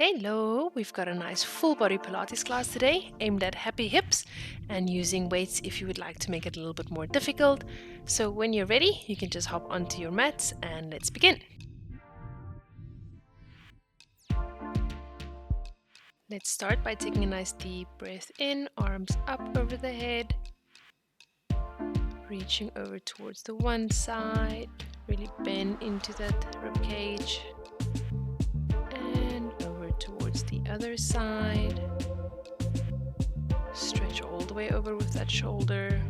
Hello, we've got a nice full body Pilates class today aimed at happy hips and using weights if you would like to make it a little bit more difficult. So when you're ready, you can just hop onto your mats and let's begin. Let's start by taking a nice deep breath in, arms up over the head, reaching over towards the one side, really bend into that rib cage, and over towards the other side. Stretch all the way over with that shoulder.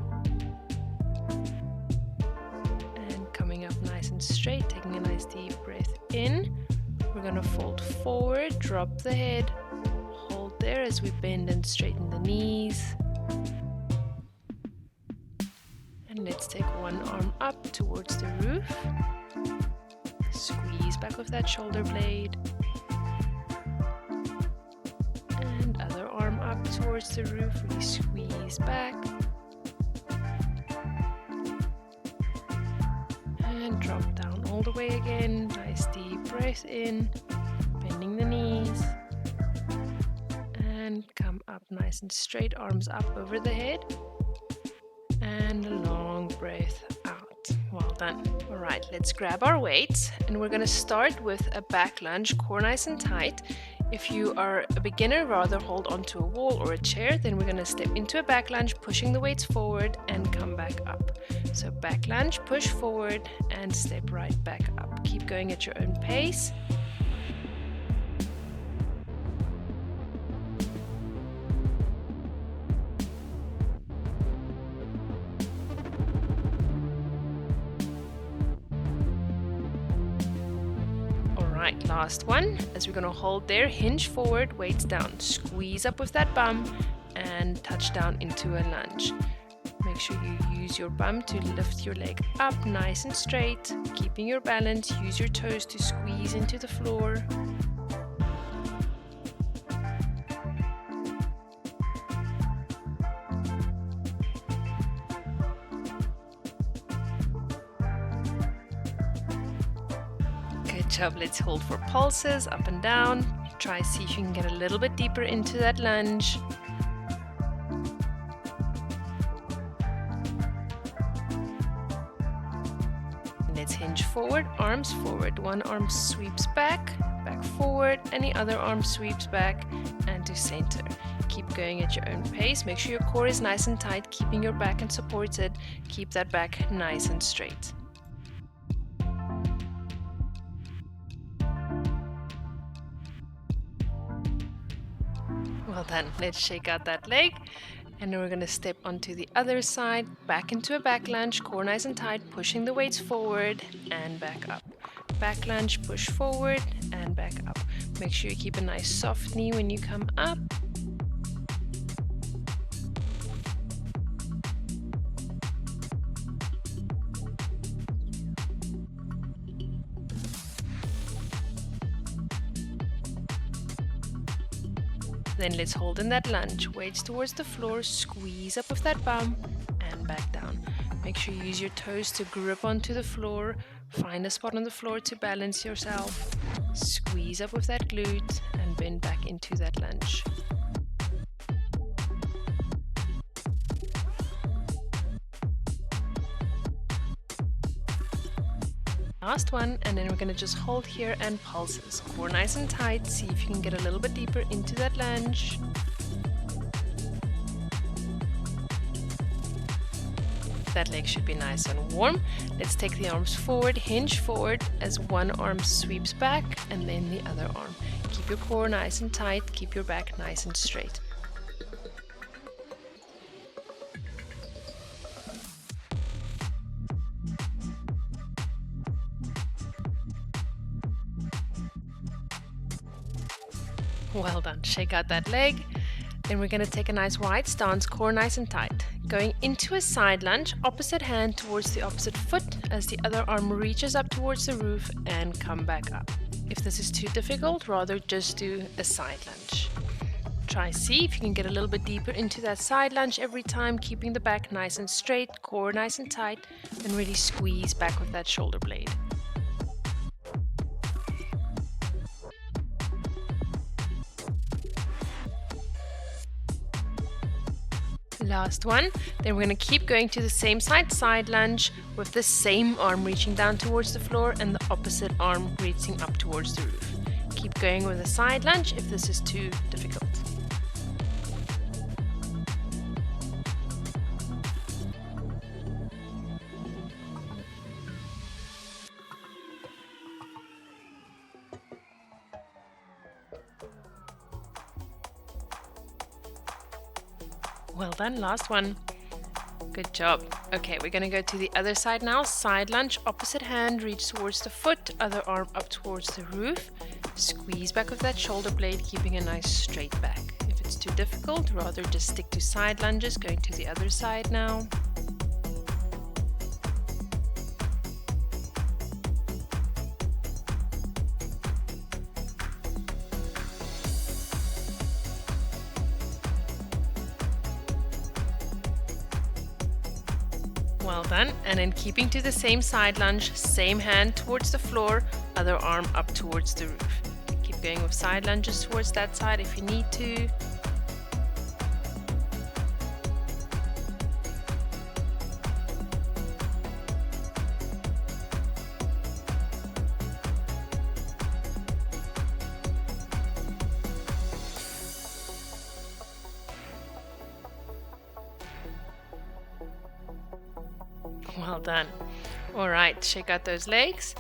And coming up nice and straight, taking a nice deep breath in. We're going to fold forward, drop the head, hold there as we bend and straighten the knees. And let's take one arm up towards the roof. Squeeze back with that shoulder blade. And other arm up towards the roof, really squeeze back. And drop down all the way again. Nice deep breath in, bending the knees. And come up nice and straight, arms up over the head. And a long breath out. Well done. All right, let's grab our weights. And we're going to start with a back lunge, core nice and tight. If you are a beginner, rather hold onto a wall or a chair, then we're going to step into a back lunge, pushing the weights forward and come back up. So back lunge, push forward and step right back up. Keep going at your own pace. Right, last one, as we're going to hold there, hinge forward, weights down, squeeze up with that bum and touch down into a lunge. Make sure you use your bum to lift your leg up nice and straight, keeping your balance. Use your toes to squeeze into the floor. Good job. Let's hold for pulses up and down. Try see if you can get a little bit deeper into that lunge. Let's hinge forward, arms forward. One arm sweeps back, back forward, and the other arm sweeps back and to center. Keep going at your own pace. Make sure your core is nice and tight, keeping your back and supported. Keep that back nice and straight. Well done. Let's shake out that leg. And then we're going to step onto the other side, back into a back lunge, core nice and tight, pushing the weights forward and back up. Back lunge, push forward and back up. Make sure you keep a nice soft knee when you come up. Then let's hold in that lunge, weights towards the floor, squeeze up with that bum and back down. Make sure you use your toes to grip onto the floor, find a spot on the floor to balance yourself, squeeze up with that glute and bend back into that lunge. Last one, and then we're going to just hold here and pulses. Core nice and tight. See if you can get a little bit deeper into that lunge. That leg should be nice and warm. Let's take the arms forward, hinge forward as one arm sweeps back and then the other arm. Keep your core nice and tight. Keep your back nice and straight. Well done. Shake out that leg. Then we're going to take a nice wide stance, core nice and tight. Going into a side lunge, opposite hand towards the opposite foot as the other arm reaches up towards the roof and come back up. If this is too difficult, rather just do a side lunge. Try see if you can get a little bit deeper into that side lunge every time, keeping the back nice and straight, core nice and tight, and really squeeze back with that shoulder blade. Last one. Then we're going to keep going to the same side lunge with the same arm reaching down towards the floor and the opposite arm reaching up towards the roof. Keep going with a side lunge if this is too difficult. Well done, last one. Good job. Okay, we're going to go to the other side now. Side lunge, opposite hand, reach towards the foot, other arm up towards the roof. Squeeze back with that shoulder blade, keeping a nice straight back. If it's too difficult, rather just stick to side lunges, going to the other side now. Well done. And then keeping to the same side lunge, same hand towards the floor, other arm up towards the roof. Keep going with side lunges towards that side if you need to. Well done. All right, shake out those legs.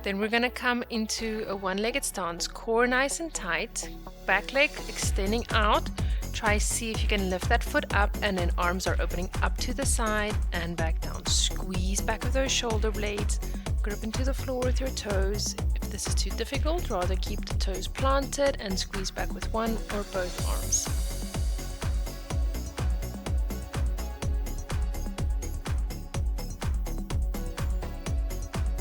Then we're going to come into a one-legged stance, core nice and tight, back leg extending out. Try see if you can lift that foot up, and then arms are opening up to the side and back down. Squeeze back with those shoulder blades, grip into the floor with your toes. If this is too difficult, rather keep the toes planted and squeeze back with one or both arms.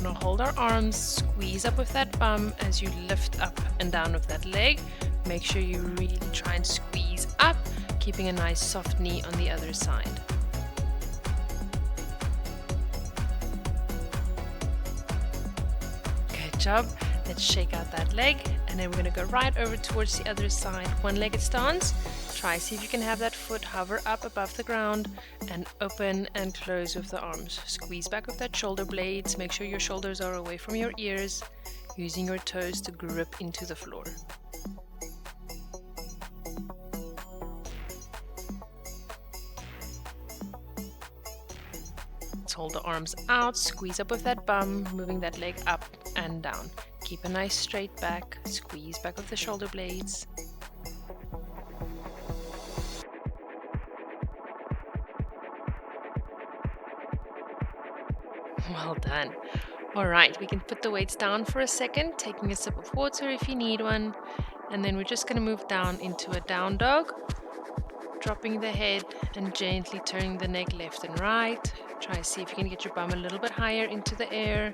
Now hold our arms, squeeze up with that bum as you lift up and down with that leg. Make sure you really try and squeeze up, keeping a nice soft knee on the other side. Good job. Let's shake out that leg, and then we're going to go right over towards the other side. One-legged stance. Try see if you can have that foot hover up above the ground and open and close with the arms. Squeeze back with that shoulder blades. Make sure your shoulders are away from your ears, using your toes to grip into the floor. Let's hold the arms out, squeeze up with that bum, moving that leg up and down. Keep a nice straight back, squeeze back with the shoulder blades. Well done. All right, we can put the weights down for a second, taking a sip of water if you need one. And then we're just going to move down into a down dog, dropping the head and gently turning the neck left and right. Try to see if you can get your bum a little bit higher into the air.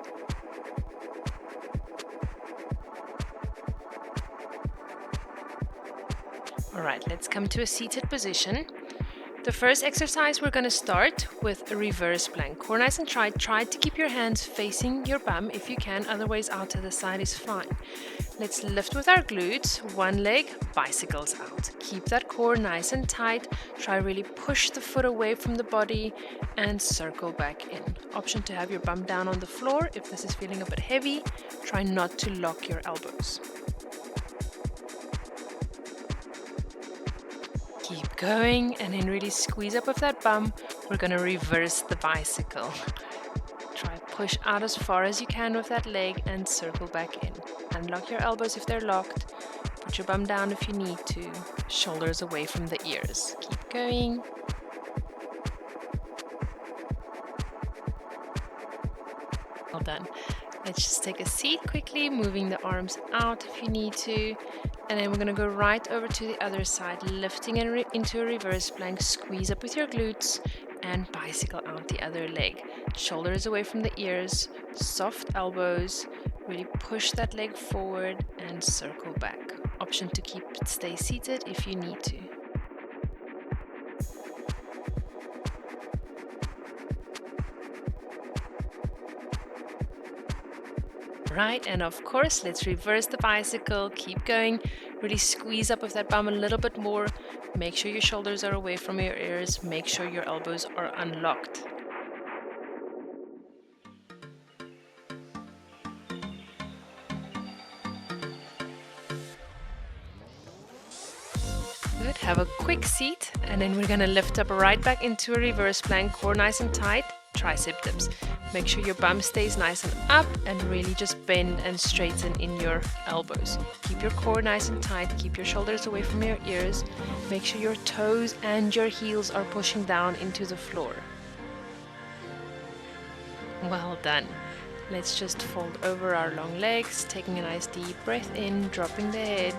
All right, let's come to a seated position. The first exercise, we're going to start with a reverse plank. Core nice and tight. Try to keep your hands facing your bum if you can, otherwise out to the side is fine. Let's lift with our glutes, one leg, bicycles out. Keep that core nice and tight. Try really push the foot away from the body and circle back in. Option to have your bum down on the floor if this is feeling a bit heavy. Try not to lock your elbows. Keep going and then really squeeze up with that bum. We're going to reverse the bicycle. Try push out as far as you can with that leg and circle back in. Unlock your elbows if they're locked. Put your bum down if you need to. Shoulders away from the ears. Keep going. Well done. Let's just take a seat quickly, moving the arms out if you need to. And then we're going to go right over to the other side, lifting into a reverse plank. Squeeze up with your glutes and bicycle out the other leg. Shoulders away from the ears, soft elbows. Really push that leg forward and circle back. Option to stay seated if you need to. Right, and of course, let's reverse the bicycle. Keep going. Really squeeze up with that bum a little bit more. Make sure your shoulders are away from your ears. Make sure your elbows are unlocked. Good. Have a quick seat, and then we're gonna lift up right back into a reverse plank, core nice and tight, tricep dips. Make sure your bum stays nice and up, and really just bend and straighten in your elbows. Keep your core nice and tight, keep your shoulders away from your ears. Make sure your toes and your heels are pushing down into the floor. Well done. Let's just fold over our long legs, taking a nice deep breath in, dropping the head.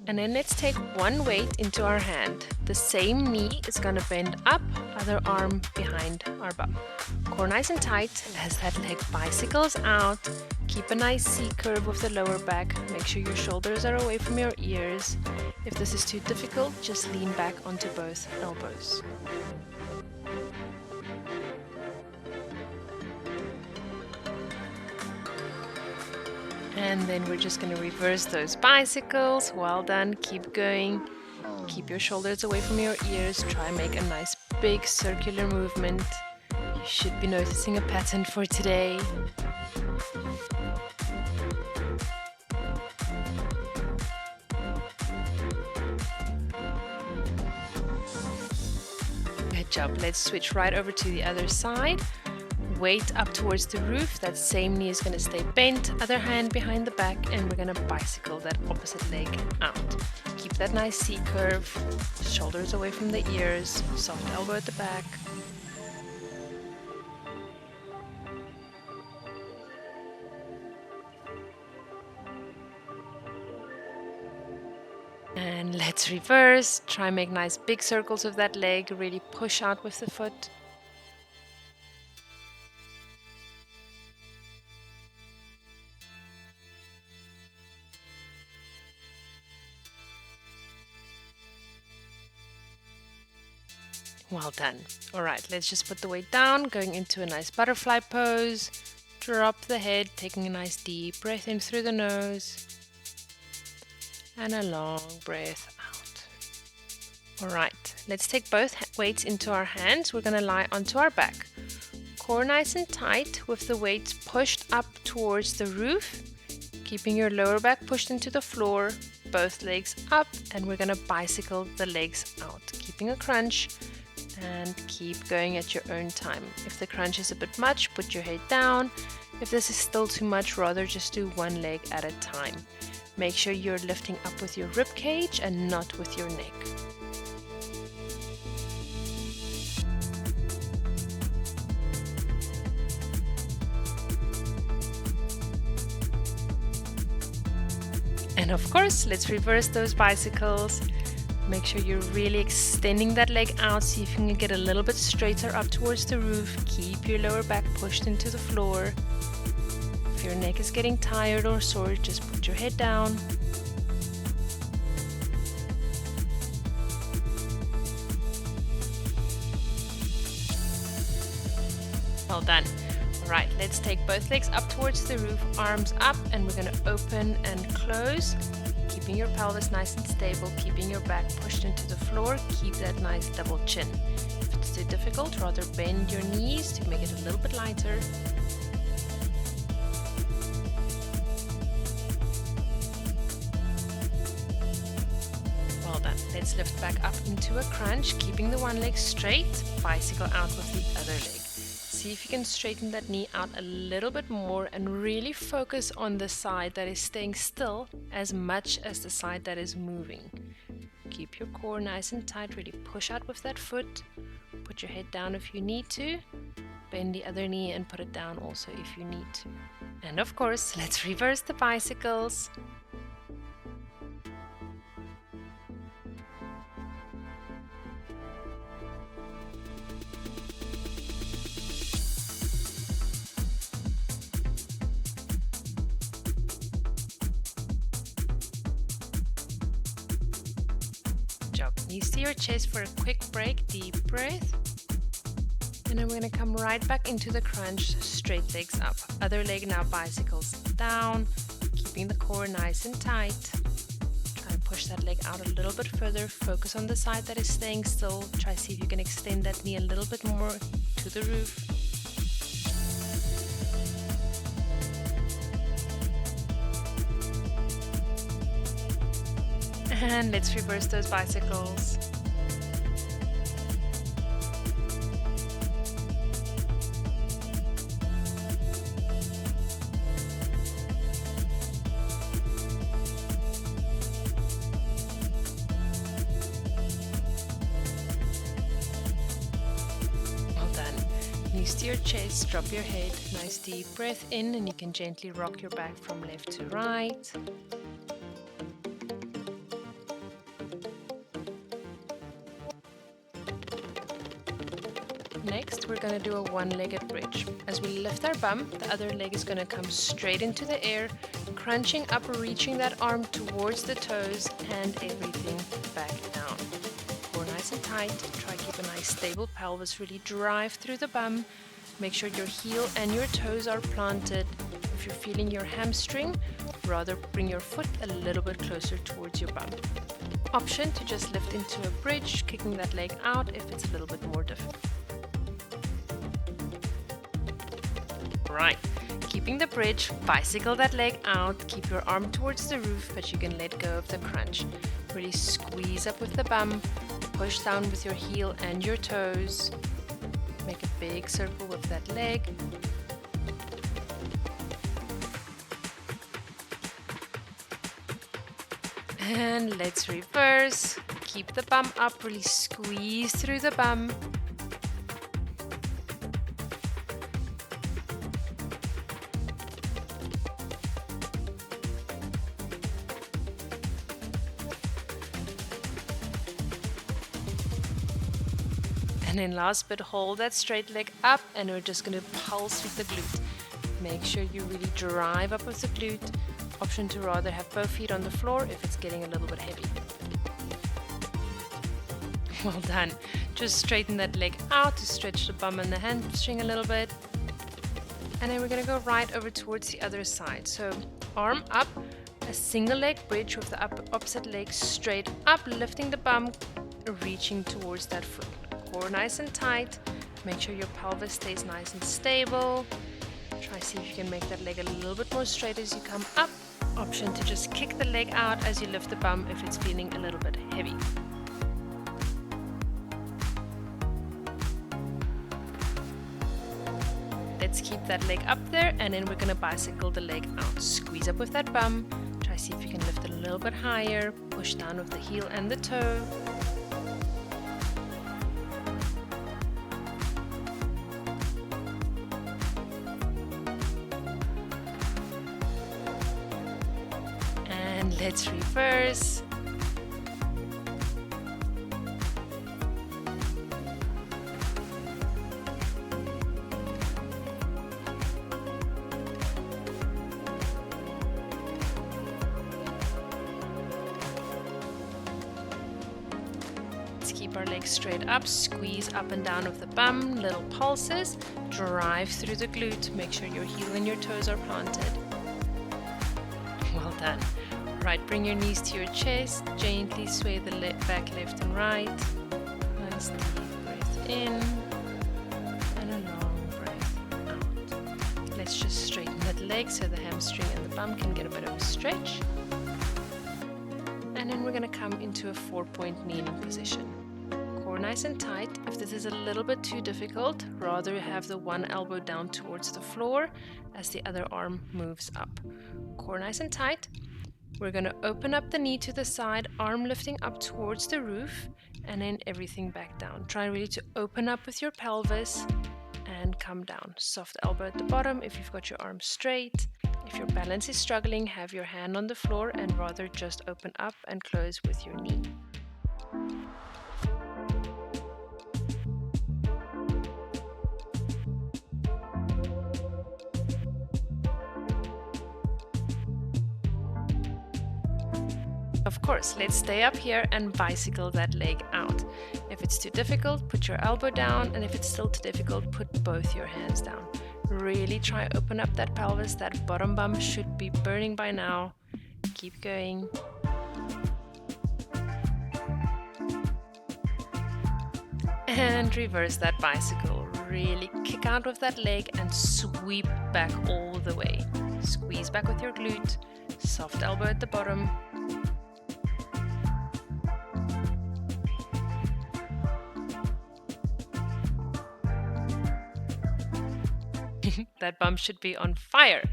And then let's take one weight into our hand. The same knee is going to bend up, other arm behind our bum. Core nice and tight as that leg bicycles out. Keep a nice C curve with the lower back. Make sure your shoulders are away from your ears. If this is too difficult, just lean back onto both elbows. And then we're just going to reverse those bicycles. Well done. Keep going. Keep your shoulders away from your ears. Try and make a nice big circular movement. You should be noticing a pattern for today. Good job. Let's switch right over to the other side. Weight up towards the roof. That same knee is going to stay bent, other hand behind the back, and we're going to bicycle that opposite leg out. Keep that nice C curve, shoulders away from the ears, soft elbow at the back. And let's reverse. Try and make nice big circles with that leg, really push out with the foot. Well done. All right, let's just put the weight down, going into a nice butterfly pose. Drop the head, taking a nice deep breath in through the nose. And a long breath out. All right, let's take both weights into our hands. We're going to lie onto our back. Core nice and tight with the weights pushed up towards the roof. Keeping your lower back pushed into the floor. Both legs up, and we're going to bicycle the legs out. Keeping a crunch. And keep going at your own time. If the crunch is a bit much, put your head down. If this is still too much, rather just do one leg at a time. Make sure you're lifting up with your rib cage and not with your neck. And of course, let's reverse those bicycles. Make sure you're really extending that leg out. See if you can get a little bit straighter up towards the roof. Keep your lower back pushed into the floor. If your neck is getting tired or sore, just put your head down. Well done. All right, let's take both legs up towards the roof, arms up, and we're going to open and close. Keeping your pelvis nice and stable, keeping your back pushed into the floor, keep that nice double chin. If it's too difficult, rather bend your knees to make it a little bit lighter. Well done. Let's lift back up into a crunch, keeping the one leg straight, bicycle out with the other leg. See if you can straighten that knee out a little bit more and really focus on the side that is staying still as much as the side that is moving. Keep your core nice and tight, really push out with that foot. Put your head down if you need to. Bend the other knee and put it down also if you need to. And of course, let's reverse the bicycles. Knees to your chest for a quick break, deep breath. And then we're going to come right back into the crunch, straight legs up. Other leg now bicycles down. Keep keeping the core nice and tight. Try to push that leg out a little bit further. Focus on the side that is staying still. Try to see if you can extend that knee a little bit more to the roof. And let's reverse those bicycles. Well done. Knees to your chest, drop your head. Nice deep breath in, and you can gently rock your back from left to right. Next, we're going to do a one-legged bridge. As we lift our bum, the other leg is going to come straight into the air, crunching up, reaching that arm towards the toes and everything back down. Core nice and tight. Try to keep a nice stable pelvis. Really drive through the bum. Make sure your heel and your toes are planted. If you're feeling your hamstring, rather bring your foot a little bit closer towards your bum. Option to just lift into a bridge, kicking that leg out if it's a little bit more difficult. Right, keeping the bridge, bicycle that leg out, keep your arm towards the roof, but you can let go of the crunch. Really squeeze up with the bum, push down with your heel and your toes. Make a big circle with that leg. And let's reverse. Keep the bum up, really squeeze through the bum. And then last bit, hold that straight leg up, and we're just going to pulse with the glute. Make sure you really drive up with the glute. Option to rather have both feet on the floor if it's getting a little bit heavy. Well done. Just straighten that leg out to stretch the bum and the hamstring a little bit. And then we're going to go right over towards the other side. So arm up, a single leg bridge with the opposite leg straight up, lifting the bum, reaching towards that foot. Core nice and tight. Make sure your pelvis stays nice and stable. Try to see if you can make that leg a little bit more straight as you come up. Option to just kick the leg out as you lift the bum if it's feeling a little bit heavy. Let's keep that leg up there, and then we're going to bicycle the leg out. Squeeze up with that bum. Try to see if you can lift it a little bit higher. Push down with the heel and the toe. And let's reverse. Let's keep our legs straight up, squeeze up and down with the bum, little pulses, drive through the glute, make sure your heel and your toes are planted. Well done. Right, bring your knees to your chest, gently sway the back left and right. Nice deep breath in and a long breath out. Let's just straighten that leg so the hamstring and the bum can get a bit of a stretch. And then we're going to come into a 4-point kneeling position. Core nice and tight. If this is a little bit too difficult, rather have the one elbow down towards the floor as the other arm moves up. Core nice and tight. We're going to open up the knee to the side, arm lifting up towards the roof, and then everything back down. Try really to open up with your pelvis and come down. Soft elbow at the bottom if you've got your arms straight. If your balance is struggling, have your hand on the floor and rather just open up and close with your knee. Of course, let's stay up here and bicycle that leg out. If it's too difficult, put your elbow down, and if it's still too difficult, put both your hands down. Really try open up that pelvis. That bottom bum should be burning by now. Keep going. And reverse that bicycle. Really kick out with that leg and sweep back all the way. Squeeze back with your glute. Soft elbow at the bottom. That bum should be on fire.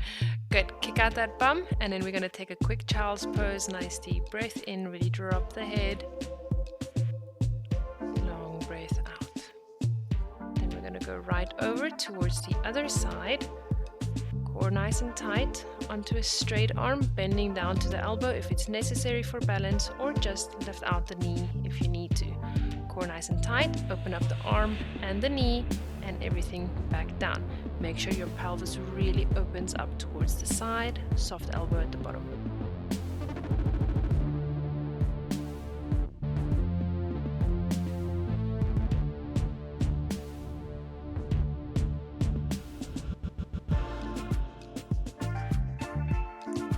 Good. Kick out that bum, and then we're going to take a quick child's pose. Nice deep breath in. Really drop the head. Long breath out. Then we're going to go right over towards the other side. Core nice and tight. Onto a straight arm, bending down to the elbow if it's necessary for balance, or just lift out the knee if you need to. Core nice and tight. Open up the arm and the knee, and everything back down. Make sure your pelvis really opens up towards the side. Soft elbow at the bottom.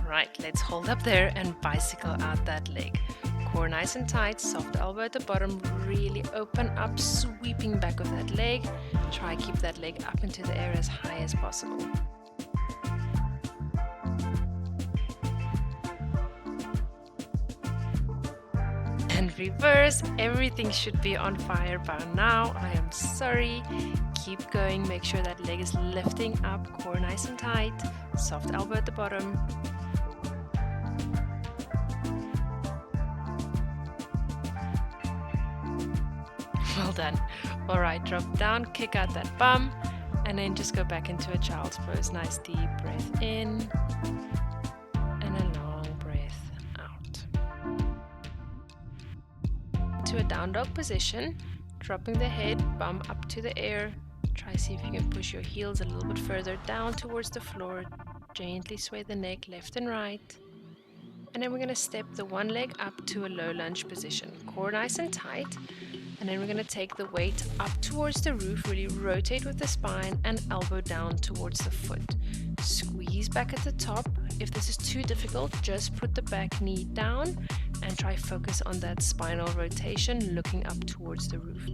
Right, let's hold up there and bicycle out that leg. Core nice and tight, soft elbow at the bottom, really open up, sweeping back with that leg. Try keep that leg up into the air as high as possible. And reverse, everything should be on fire by now. I am sorry. Keep going, make sure that leg is lifting up, core nice and tight, soft elbow at the bottom. Well done. All right, drop down, kick out that bum, and then just go back into a child's pose. Nice deep breath in and a long breath out. To a down dog position, dropping the head, bum up to the air. Try see if you can push your heels a little bit further down towards the floor. Gently sway the neck left and right. And then we're going to step the one leg up to a low lunge position. Core nice and tight. And then we're going to take the weight up towards the roof, really rotate with the spine and elbow down towards the foot. Squeeze back at the top. If this is too difficult, just put the back knee down and try focus on that spinal rotation, looking up towards the roof.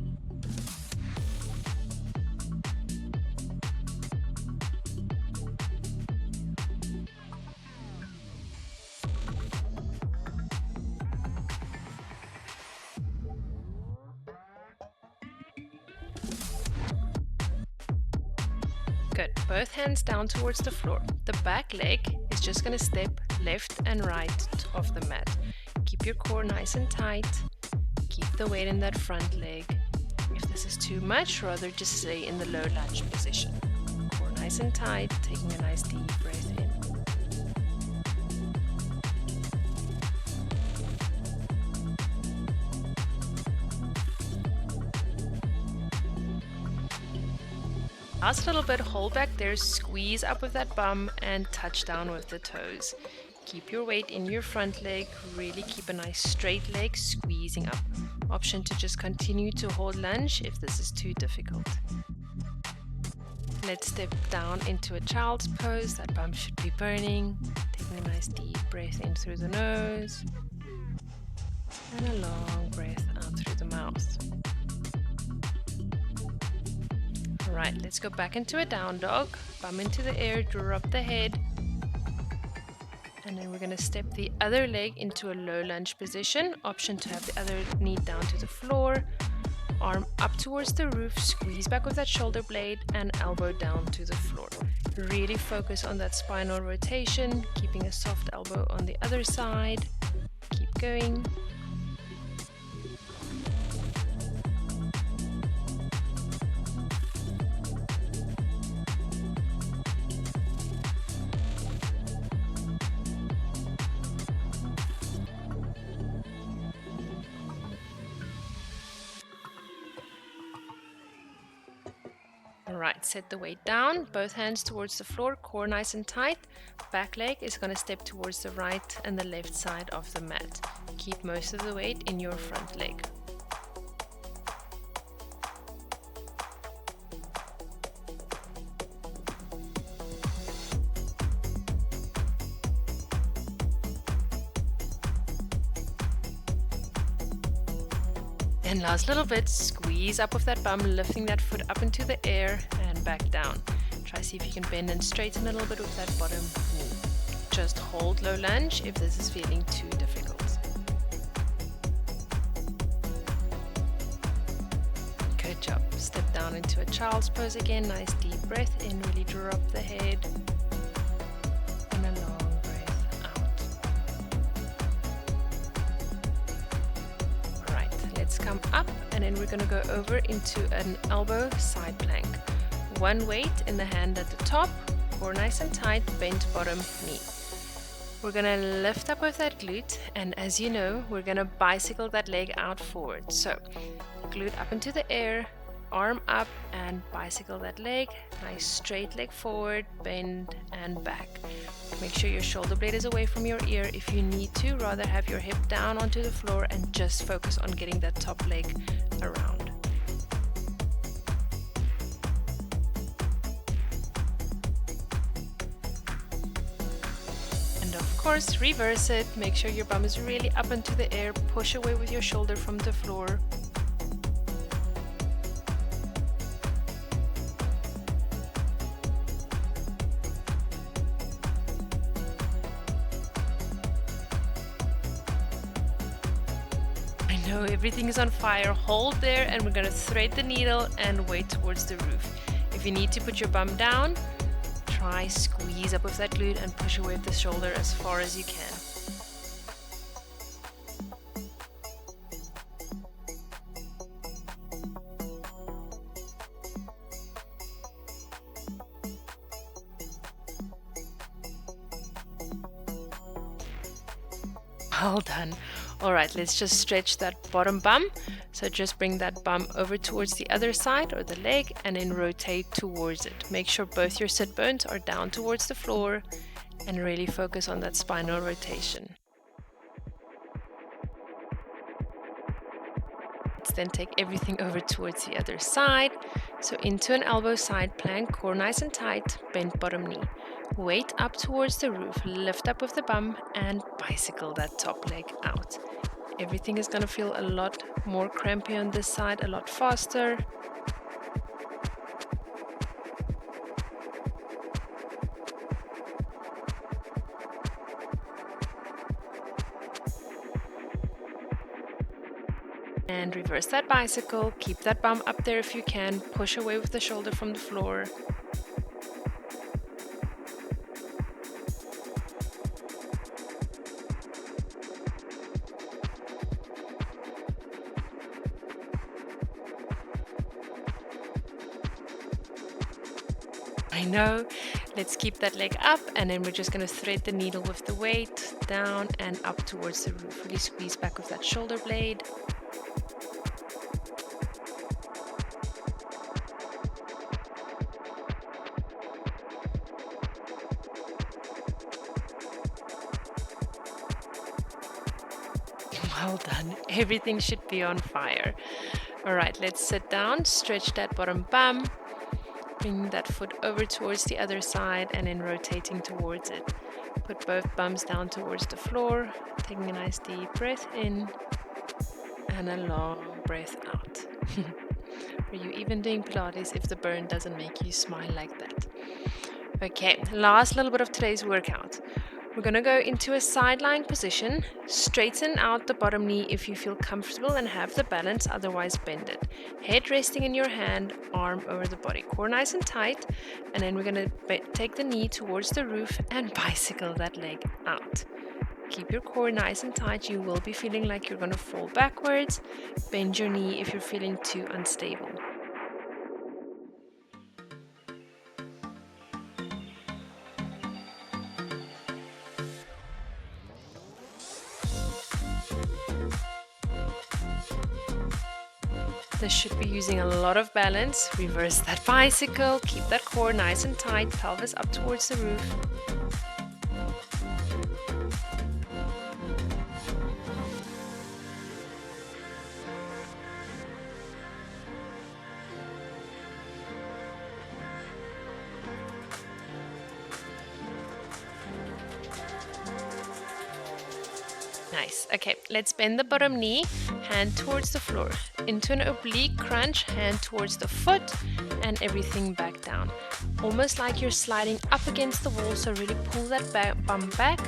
Good. Both hands down towards the floor. The back leg is just going to step left and right off the mat. Keep your core nice and tight. Keep the weight in that front leg. If this is too much, rather just stay in the low lunge position. Core nice and tight, taking a nice deep breath in. Last little bit, hold back there, squeeze up with that bum and touch down with the toes. Keep your weight in your front leg, really keep a nice straight leg, squeezing up. Option to just continue to hold lunge if this is too difficult. Let's step down into a child's pose. That bum should be burning. Taking a nice deep breath in through the nose and a long breath out through the mouth. Alright, let's go back into a down dog, bum into the air, drop the head, and then we're going to step the other leg into a low lunge position. Option to have the other knee down to the floor, arm up towards the roof, squeeze back with that shoulder blade, and elbow down to the floor. Really focus on that spinal rotation, keeping a soft elbow on the other side. Keep going. Alright, set the weight down, both hands towards the floor, core nice and tight. Back leg is going to step towards the right and the left side of the mat. Keep most of the weight in your front leg. And last little bit, squeeze up with that bum, lifting that foot up into the air and back down. Try see if you can bend and straighten a little bit with that bottom knee. Just hold low lunge if this is feeling too difficult. Good job. Step down into a child's pose again. Nice deep breath in, really drop the head. And a long breath out. Alright, let's come up and then we're going to go over into an elbow side plank. One weight in the hand at the top, core nice and tight, bent bottom knee. We're going to lift up with that glute, and as you know, we're going to bicycle that leg out forward. So, glute up into the air, arm up and bicycle that leg. Nice straight leg forward, bend and back. Make sure your shoulder blade is away from your ear. If you need to, rather have your hip down onto the floor and just focus on getting that top leg around. Of course, reverse it. Make sure your bum is really up into the air. Push away with your shoulder from the floor. I know everything is on fire. Hold there and we're going to thread the needle and weight towards the roof. If you need to put your bum down, try squeeze up with that glute and push away with the shoulder as far as you can. Well done. All right, let's just stretch that bottom bum. So just bring that bum over towards the other side or the leg and then rotate towards it. Make sure both your sit bones are down towards the floor and really focus on that spinal rotation. Let's then take everything over towards the other side. So into an elbow side plank, core nice and tight, bent bottom knee. Weight up towards the roof, lift up with the bum and bicycle that top leg out. Everything is going to feel a lot more crampy on this side, a lot faster. And reverse that bicycle, keep that bum up there if you can, push away with the shoulder from the floor. I know. Let's keep that leg up and then we're just going to thread the needle with the weight down and up towards the roof. Really squeeze back with that shoulder blade. Well done. Everything should be on fire. All right, let's sit down, stretch that bottom bum. Bring that foot over towards the other side and then rotating towards it. Put both bums down towards the floor, taking a nice deep breath in and a long breath out. Are you even doing Pilates if the burn doesn't make you smile like that? Okay, last little bit of today's workout. We're going to go into a side lying position. Straighten out the bottom knee if you feel comfortable and have the balance, otherwise bend it. Head resting in your hand, arm over the body. Core nice and tight. And then we're going to take the knee towards the roof and bicycle that leg out. Keep your core nice and tight. You will be feeling like you're going to fall backwards. Bend your knee if you're feeling too unstable. This should be using a lot of balance. Reverse that bicycle, keep that core nice and tight, pelvis up towards the roof. Nice. Okay, let's bend the bottom knee, hand towards the floor. Into an oblique crunch, hand towards the foot, and everything back down. Almost like you're sliding up against the wall, so really pull that bum back.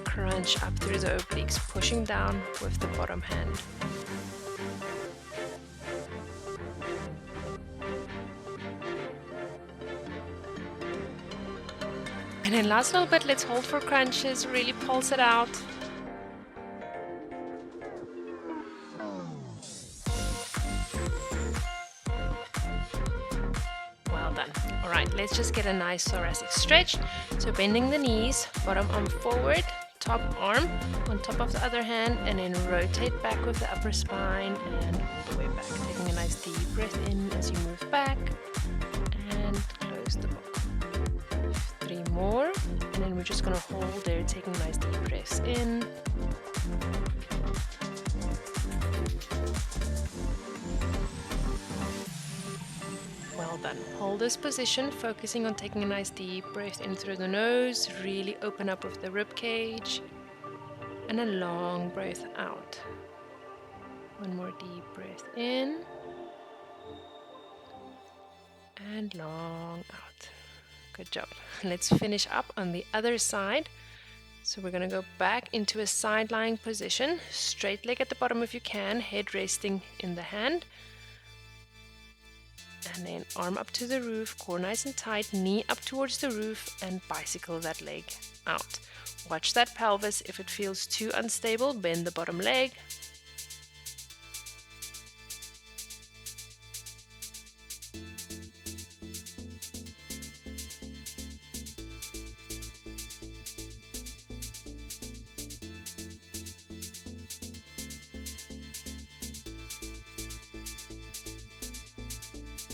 Crunch up through the obliques, pushing down with the bottom hand. And then last little bit, let's hold for crunches, really pulse it out. Well done. All right, let's just get a nice thoracic stretch. So bending the knees, bottom arm forward, top arm on top of the other hand, and then rotate back with the upper spine and all the way back. Taking a nice deep breath in as you move back and close the book. 3 more, and then we're just going to hold there, taking nice deep breaths in. Well done. Hold this position, focusing on taking a nice deep breath in through the nose. Really open up with the rib cage. And a long breath out. One more deep breath in. And long out. Good job. Let's finish up on the other side. So we're going to go back into a side lying position. Straight leg at the bottom if you can, head resting in the hand. And then arm up to the roof, core nice and tight, knee up towards the roof, and bicycle that leg out. Watch that pelvis. If it feels too unstable, bend the bottom leg.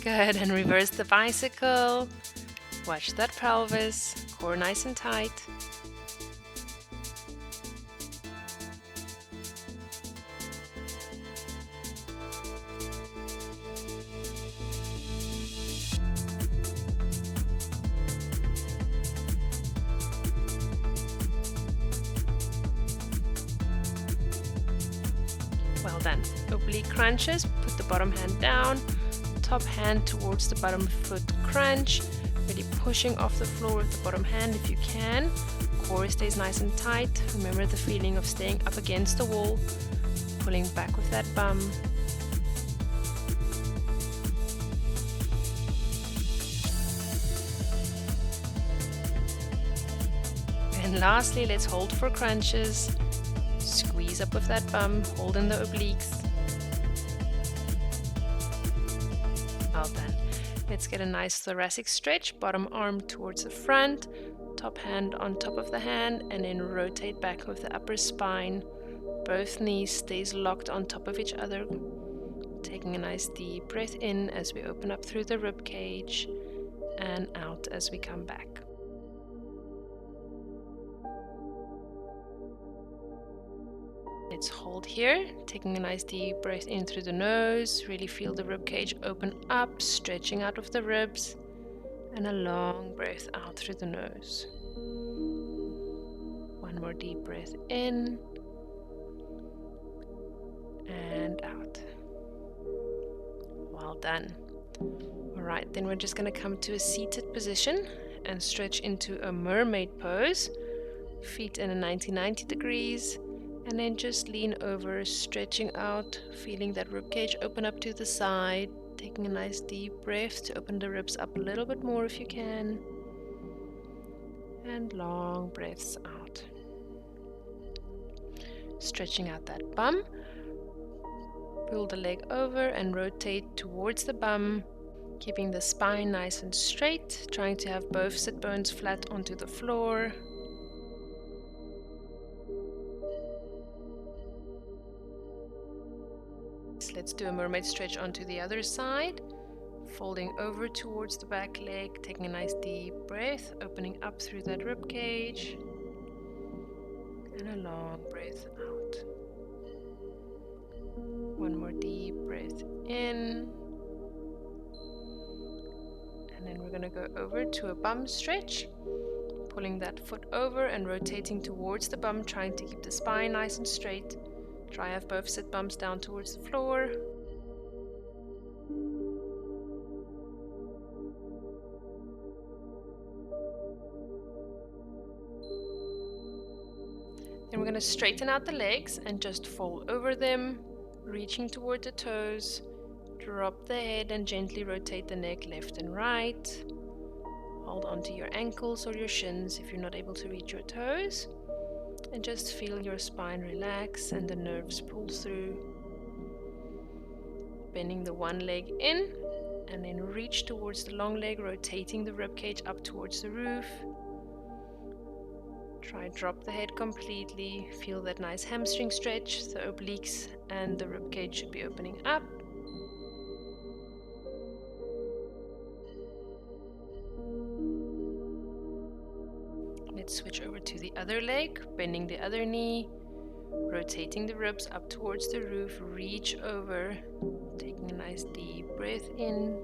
Good, and reverse the bicycle. Watch that pelvis, core nice and tight. Well done. Oblique crunches, put the bottom hand down. Top hand towards the bottom foot crunch, really pushing off the floor with the bottom hand if you can. Core stays nice and tight. Remember the feeling of staying up against the wall, pulling back with that bum. And lastly, let's hold for crunches. Squeeze up with that bum, hold in the obliques. Well done. Let's get a nice thoracic stretch. Bottom arm towards the front, top hand on top of the hand, and then rotate back with the upper spine. Both knees stays locked on top of each other. Taking a nice deep breath in as we open up through the rib cage, and out as we come back. Let's hold here, taking a nice deep breath in through the nose. Really feel the rib cage open up, stretching out of the ribs, and a long breath out through the nose. One more deep breath in and out. Well done. All right, then we're just going to come to a seated position and stretch into a mermaid pose. Feet in a 90 degrees. And then just lean over, stretching out, feeling that ribcage open up to the side, taking a nice deep breath to open the ribs up a little bit more if you can. And long breaths out. Stretching out that bum. Pull the leg over and rotate towards the bum, keeping the spine nice and straight, trying to have both sit bones flat onto the floor. Let's do a mermaid stretch onto the other side, folding over towards the back leg, taking a nice deep breath, opening up through that rib cage, and a long breath out. One more deep breath in, and then we're going to go over to a bum stretch, Pulling that foot over and rotating towards the bum, trying to keep the spine nice and straight. Try have both sit bums down towards the floor. Then we're going to straighten out the legs and just fall over them, reaching toward the toes. Drop the head and gently rotate the neck left and right. Hold onto your ankles or your shins if you're not able to reach your toes. And just feel your spine relax and the nerves pull through. Bending the one leg in and then reach towards the long leg, rotating the ribcage up towards the roof. Try drop the head completely. Feel that nice hamstring stretch. The obliques and the ribcage should be opening up. Let's switch over to the other leg, bending the other knee, rotating the ribs up towards the roof. Reach over, taking a nice deep breath in.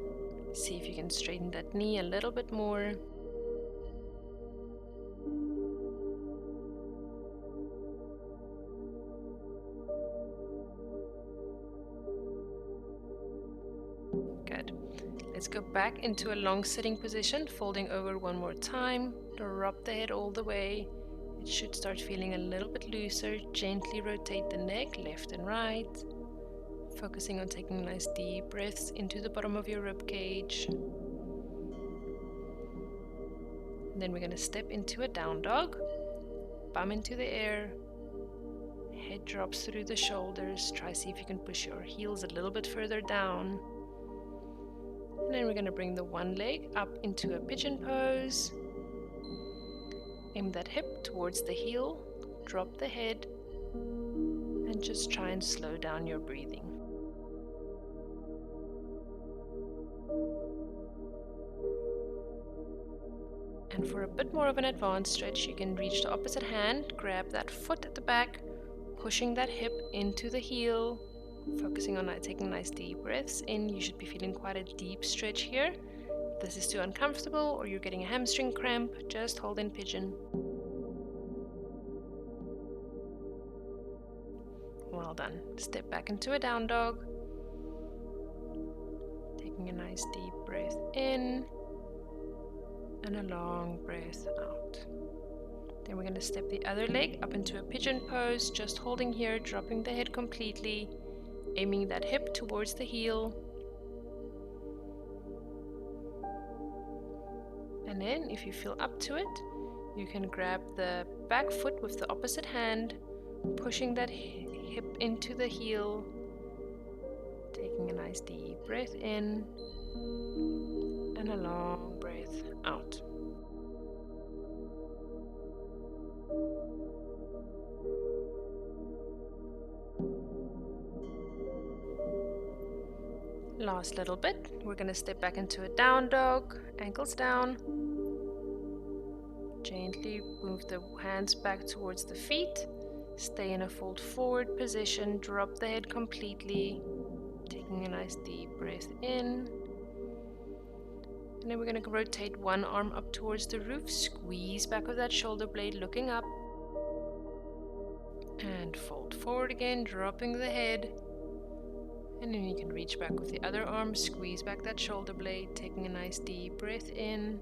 See if you can straighten that knee a little bit more. Good. Let's go back into a long sitting position, folding over one more time. Drop the head all the way. It should start feeling a little bit looser. Gently rotate the neck left and right. Focusing on taking nice deep breaths into the bottom of your rib cage. And then we're going to step into a down dog. Bum into the air. Head drops through the shoulders. Try see if you can push your heels a little bit further down. And then we're going to bring the one leg up into a pigeon pose. Aim that hip towards the heel. Drop the head. And just try and slow down your breathing. And for a bit more of an advanced stretch, you can reach the opposite hand, grab that foot at the back, pushing that hip into the heel, focusing on taking nice deep breaths in. You should be feeling quite a deep stretch here. If this is too uncomfortable or you're getting a hamstring cramp, just hold in pigeon. Well done. Step back into a down dog. Taking a nice deep breath in and a long breath out. Then we're going to step the other leg up into a pigeon pose, just holding here, dropping the head completely, aiming that hip towards the heel. And then if you feel up to it, you can grab the back foot with the opposite hand, pushing that hip into the heel, taking a nice deep breath in and a long breath out. Last little bit, we're going to step back into a down dog, ankles down. Gently move the hands back towards the feet. Stay in a fold forward position, drop the head completely, taking a nice deep breath in. And then we're going to rotate one arm up towards the roof, squeeze back of that shoulder blade, looking up. And fold forward again, dropping the head. And then you can reach back with the other arm, squeeze back that shoulder blade, taking a nice deep breath in.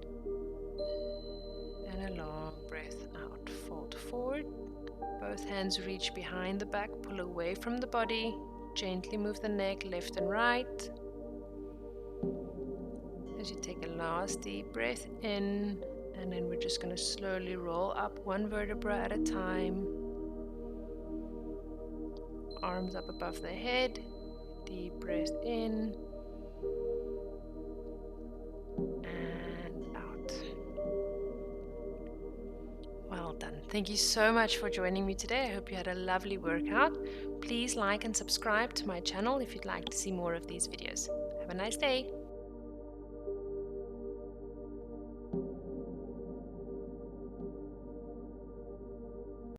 And a long breath out. Fold forward. Both hands reach behind the back, pull away from the body. Gently move the neck left and right. As you take a last deep breath in, and then we're just going to slowly roll up one vertebra at a time. Arms up above the head. Deep breath in and out. Well done. Thank you so much for joining me today. I hope you had a lovely workout. Please like and subscribe to my channel if you'd like to see more of these videos. Have a nice day.